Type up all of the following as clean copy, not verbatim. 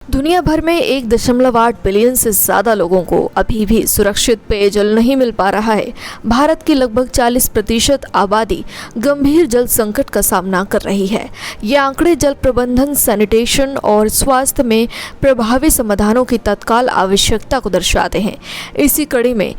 दुनिया भर में 1.8 बिलियन से ज़्यादा लोगों को अभी भी सुरक्षित पेयजल नहीं मिल पा रहा है। भारत की लगभग 40% आबादी गंभीर जल संकट का सामना कर रही है। ये आंकड़े जल प्रबंधन, सैनिटेशन और स्वास्थ्य में प्रभावी समाधानों की तत्काल आवश्यकता को दर्शाते हैं। इसी कड़ी में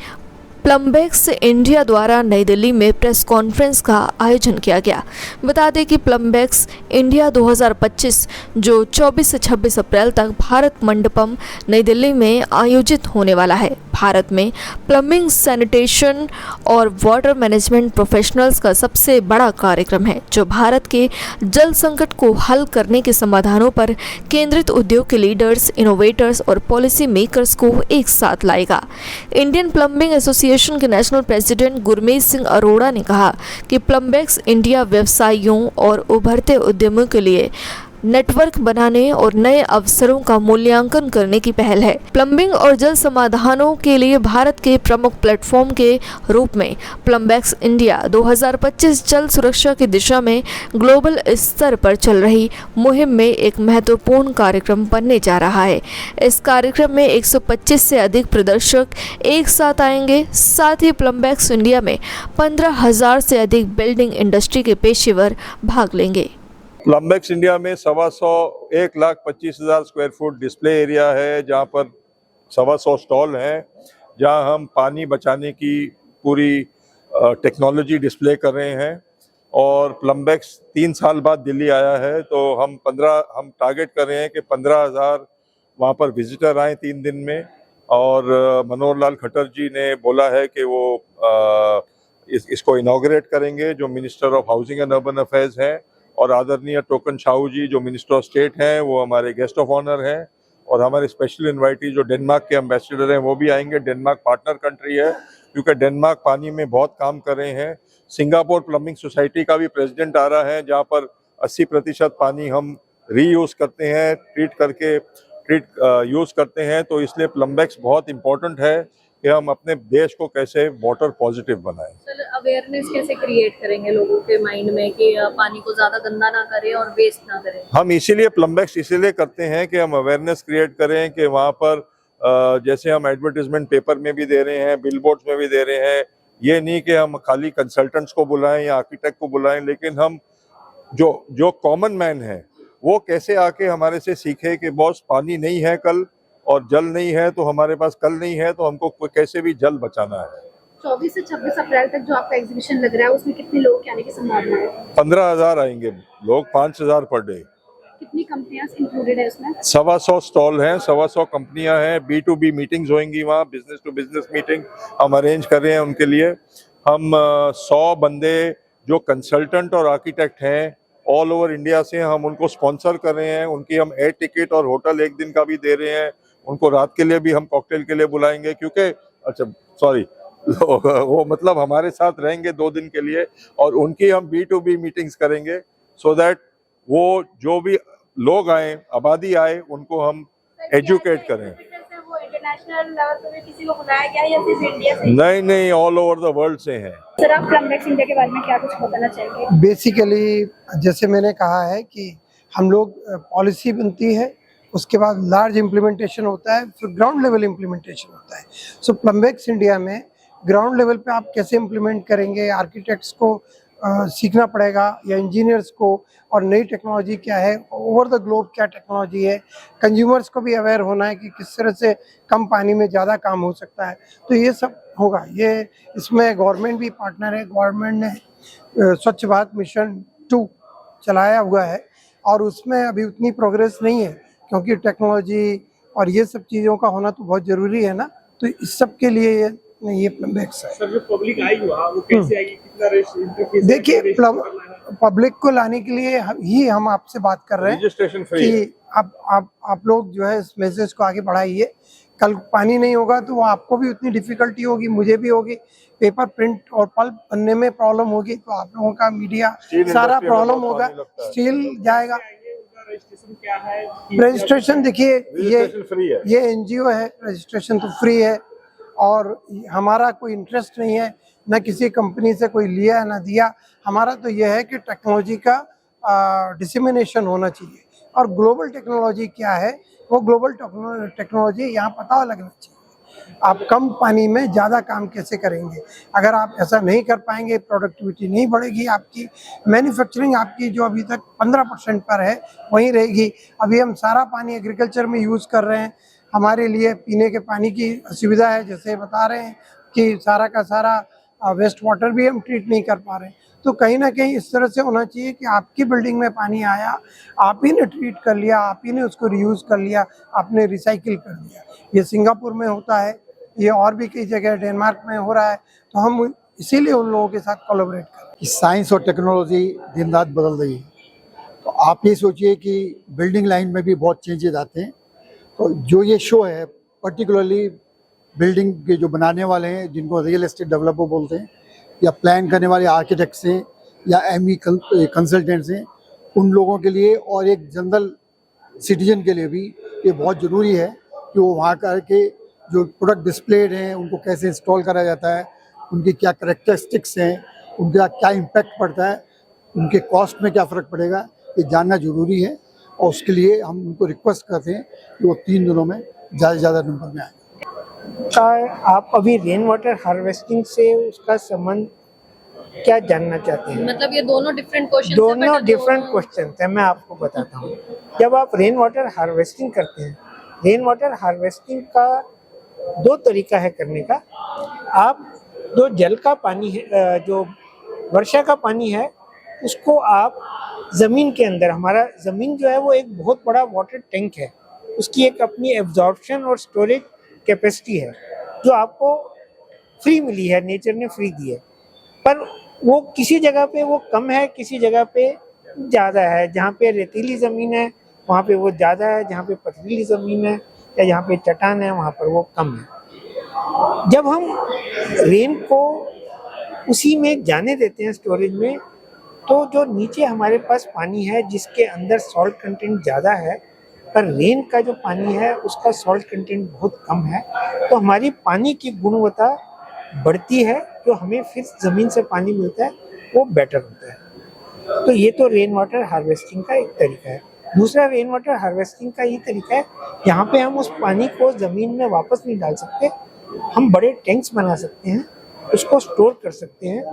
प्लम्बेक्स इंडिया द्वारा नई दिल्ली में प्रेस कॉन्फ्रेंस का आयोजन किया गया। बता दें कि प्लम्बेक्स इंडिया 2025 जो 24 से 26 अप्रैल तक भारत मंडपम नई दिल्ली में आयोजित होने वाला है। भारत में प्लम्बिंग, सैनिटेशन और वाटर मैनेजमेंट प्रोफेशनल्स का सबसे बड़ा कार्यक्रम है, जो भारत के जल संकट को हल करने के समाधानों पर केंद्रित उद्योग के लीडर्स, इनोवेटर्स और पॉलिसी मेकर्स को एक साथ लाएगा। इंडियन प्लम्बिंग एसोसिएशन के नेशनल प्रेसिडेंट गुरमीत सिंह अरोड़ा ने कहा कि प्लम्बेक्स इंडिया व्यवसायियों और उभरते उद्यमों के लिए नेटवर्क बनाने और नए अवसरों का मूल्यांकन करने की पहल है। प्लम्बिंग और जल समाधानों के लिए भारत के प्रमुख प्लेटफॉर्म के रूप में प्लम्बेक्स इंडिया 2025 जल सुरक्षा की दिशा में ग्लोबल स्तर पर चल रही मुहिम में एक महत्वपूर्ण कार्यक्रम बनने जा रहा है। इस कार्यक्रम में 125 से अधिक प्रदर्शक एक साथ आएंगे। साथ ही प्लम्बेक्स इंडिया में 15,000 से अधिक बिल्डिंग इंडस्ट्री के पेशेवर भाग लेंगे। प्लम्बेक्स इंडिया में 1,25,000 स्क्वायर फुट डिस्प्ले एरिया है, जहाँ पर 125 स्टॉल हैं, जहाँ हम पानी बचाने की पूरी टेक्नोलॉजी डिस्प्ले कर रहे हैं। और प्लम्बेक्स 3 साल बाद दिल्ली आया है, तो हम टारगेट कर रहे हैं कि 15,000 वहाँ पर विजिटर आए 3 दिन में। और मनोहर लाल खट्टर जी ने बोला है कि वो इसको इनॉग्रेट करेंगे, जो minister of housing and urban affairs हैं। और आदरणीय टोकन शाहू जी जो मिनिस्टर ऑफ स्टेट हैं, वो हमारे गेस्ट ऑफ ऑनर हैं। और हमारे स्पेशल इन्वाइटी जो डेनमार्क के एम्बेसडर हैं, वो भी आएंगे। डेनमार्क पार्टनर कंट्री है, क्योंकि डेनमार्क पानी में बहुत काम कर रहे हैं। सिंगापुर प्लम्बिंग सोसाइटी का भी प्रेसिडेंट आ रहा है, जहाँ पर 80% पानी हम रीयूज करते हैं, यूज करते हैं। तो इसलिए प्लम्बेक्स बहुत इंपॉर्टेंट है कि हम अपने देश को कैसे वाटर पॉजिटिव बनाएं। सर, अवेयरनेस कैसे क्रिएट करेंगे लोगों के माइंड में कि पानी को ज्यादा गंदा ना करें और वेस्ट ना करें? हम इसीलिए प्लम्बेक्स इसीलिए करते हैं कि हम अवेयरनेस क्रिएट करें कि वहाँ पर जैसे हम एडवर्टीजमेंट पेपर में भी दे रहे हैं, बिलबोर्ड्स में भी दे रहे हैं। ये नहीं कि हम खाली कंसल्टेंट्स को बुलाएं या आर्किटेक्ट को बुलाएं, लेकिन हम जो कॉमन मैन है वो कैसे आके हमारे से सीखे कि बॉस पानी नहीं है कल, और जल नहीं है तो हमारे पास कल नहीं है, तो हमको कैसे भी जल बचाना है। 24 से 26 अप्रैल तक जो आपका एग्जीबिशन लग रहा है, उसमें कितने लोग आने की संभावना है? 15,000 आएंगे लोग, 5,000 पर डे। कितनी कंपनियां इंक्लूडेड है उसमें? 125 स्टॉल हैं, 125 कंपनियां हैं। B2B मीटिंग्स होंगी वहाँ, बिजनेस टू बिजनेस मीटिंग हम अरेंज कर रहे हैं उनके लिए। हम 100 बंदे जो कंसल्टेंट और आर्किटेक्ट हैं ऑल ओवर इंडिया से, हम उनको स्पॉन्सर कर रहे हैं। उनकी हम एयर टिकट और होटल 1 दिन का भी दे रहे हैं। उनको रात के लिए भी हम कॉकटेल के लिए बुलाएंगे, क्योंकि वो मतलब हमारे साथ रहेंगे 2 दिन के लिए। और उनकी हम B2B मीटिंग्स करेंगे, सो दैट वो जो भी लोग आए, आबादी आए, उनको हम एजुकेट करें। वो इंटरनेशनल लेवल पे भी किसी को बुलाया गया या सिर्फ इंडिया से? नहीं, ऑल ओवर द वर्ल्ड से हैं। सर, आप प्लम्बेक्स इंडिया के बारे में क्या कुछ बताना चाहेंगे? बेसिकली जैसे मैंने कहा है कि हम लोग पॉलिसी बनती है, उसके बाद लार्ज इम्प्लीमेंटेशन होता है, फिर ग्राउंड लेवल इम्प्लीमेंटेशन होता है। सो प्लम्बेक्स इंडिया में ग्राउंड लेवल पे आप कैसे इम्प्लीमेंट करेंगे, आर्किटेक्ट्स को सीखना पड़ेगा या इंजीनियर्स को, और नई टेक्नोलॉजी क्या है, ओवर द ग्लोब क्या टेक्नोलॉजी है। कंज्यूमर्स को भी अवेयर होना है कि किस तरह से कम पानी में ज़्यादा काम हो सकता है। तो ये सब होगा। ये इसमें गवर्नमेंट भी पार्टनर है। गवर्नमेंट ने स्वच्छ भारत मिशन 2 चलाया हुआ है, और उसमें अभी उतनी प्रोग्रेस नहीं है, क्योंकि टेक्नोलॉजी और ये सब चीज़ों का होना तो बहुत ज़रूरी है ना। तो इस सब के लिए ये प्लम्बेक्स है। सर, जो पब्लिक आई वहाँ वो कैसे आएगी, कितना देखिए, पब्लिक को लाने के लिए ही हम आपसे बात कर रहे हैं कि आप लोग जो है इस मैसेज को आगे बढ़ाइए। कल पानी नहीं होगा तो वो आपको भी उतनी डिफिकल्टी होगी, मुझे भी होगी। पेपर, प्रिंट और पल्प बनने में प्रॉब्लम होगी, तो आप लोगों का मीडिया सारा प्रॉब्लम होगा। स्टील जाएगा। रजिस्ट्रेशन क्या है? रजिस्ट्रेशन देखिए, ये NGO है, रजिस्ट्रेशन तो फ्री है, और हमारा कोई इंटरेस्ट नहीं है, न किसी कंपनी से कोई लिया ना दिया। हमारा तो यह है कि टेक्नोलॉजी का डिसेमिनेशन होना चाहिए। और ग्लोबल टेक्नोलॉजी क्या है वो ग्लोबल टेक्नोलॉजी यहाँ पता लगना चाहिए। आप कम पानी में ज़्यादा काम कैसे करेंगे। अगर आप ऐसा नहीं कर पाएंगे, प्रोडक्टिविटी नहीं बढ़ेगी आपकी, मैन्युफैक्चरिंग आपकी जो अभी तक 15% पर है वहीं रहेगी। अभी हम सारा पानी एग्रीकल्चर में यूज़ कर रहे हैं, हमारे लिए पीने के पानी की असुविधा है, जैसे बता रहे हैं कि सारा का सारा वेस्ट वाटर भी हम ट्रीट नहीं कर पा रहे हैं। तो कहीं ना कहीं इस तरह से होना चाहिए कि आपकी बिल्डिंग में पानी आया, आप ही ने ट्रीट कर लिया, आप ही ने उसको रियूज़ कर लिया, आपने रिसाइकिल कर दिया। ये सिंगापुर में होता है, ये और भी कई जगह डेनमार्क में हो रहा है। तो हम इसीलिए उन लोगों के साथ कोलैबोरेट कर रहे हैं। कि साइंस और टेक्नोलॉजी दिन रात बदल रही है, तो आप ये सोचिए कि बिल्डिंग लाइन में भी बहुत चेंजेस आते हैं। तो जो ये शो है, पर्टिकुलरली बिल्डिंग के जो बनाने वाले हैं, जिनको रियल एस्टेट डेवलपर बोलते हैं, या प्लान करने वाले आर्किटेक्ट्स हैं, या एमई कंसल्टेंट्स हैं, उन लोगों के लिए और एक जनरल सिटीजन के लिए भी ये बहुत ज़रूरी है कि वो वहाँ करके जो प्रोडक्ट डिस्प्लेड हैं उनको कैसे इंस्टॉल करा जाता है, उनकी क्या करेक्टरिस्टिक्स हैं, उनका क्या इम्पैक्ट पड़ता है, उनके कॉस्ट में क्या फ़र्क पड़ेगा, ये जानना ज़रूरी है। और उसके लिए हम उनको रिक्वेस्ट करते हैं कि वो 3 दिनों में ज़्यादा से ज़्यादा नंबर में आए। आप अभी रेन वाटर हार्वेस्टिंग से उसका संबंध क्या जानना चाहते हैं? मतलब ये दोनों डिफरेंट क्वेश्चन दोनों डिफरेंट क्वेश्चन है, मैं आपको बताता हूँ। जब आप रेन वाटर हार्वेस्टिंग करते हैं, रेन वाटर हार्वेस्टिंग का 2 तरीका है करने का। आप जो जल का पानी है, जो वर्षा का पानी है, उसको आप ज़मीन के अंदर, हमारा ज़मीन जो है वो एक बहुत बड़ा वाटर टैंक है, उसकी एक अपनी एब्जॉर्प्शन और स्टोरेज कैपेसिटी है जो आपको फ्री मिली है, नेचर ने फ्री दी है। पर वो किसी जगह पे वो कम है, किसी जगह पे ज़्यादा है। जहाँ पे रेतीली ज़मीन है वहाँ पे वो ज़्यादा है, जहाँ पे पथरीली ज़मीन है या जहाँ पे चट्टान है वहाँ पर वो कम है। जब हम रेन को उसी में जाने देते हैं स्टोरेज में, तो जो नीचे हमारे पास पानी है जिसके अंदर सॉल्ट कंटेंट ज़्यादा है, पर रेन का जो पानी है उसका सॉल्ट कंटेंट बहुत कम है, तो हमारी पानी की गुणवत्ता बढ़ती है, जो हमें फिर ज़मीन से पानी मिलता है वो बेटर होता है। तो ये तो रेन वाटर हार्वेस्टिंग का एक तरीका है। दूसरा रेन वाटर हार्वेस्टिंग का ये तरीका है, यहाँ पे हम उस पानी को ज़मीन में वापस नहीं डाल सकते, हम बड़े टैंक्स बना सकते हैं, उसको स्टोर कर सकते हैं।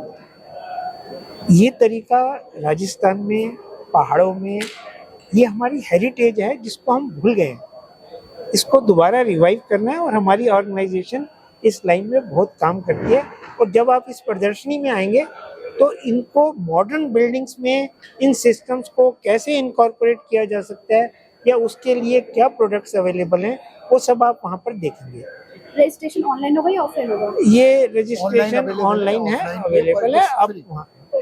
ये तरीका राजस्थान में, पहाड़ों में, ये हमारी हेरिटेज है जिसको हम भूल गए हैं। इसको दोबारा रिवाइव करना है और हमारी ऑर्गेनाइजेशन इस लाइन में बहुत काम करती है। और जब आप इस प्रदर्शनी में आएंगे तो इनको मॉडर्न बिल्डिंग्स में इन सिस्टम्स को कैसे इनकॉर्पोरेट किया जा सकता है या उसके लिए क्या प्रोडक्ट्स अवेलेबल हैं, वो सब आप वहाँ पर देखेंगे। रजिस्ट्रेशन ऑनलाइन होगा या ऑफलाइन होगा? ये रजिस्ट्रेशन ऑनलाइन है, अवेलेबल है। आप वहाँ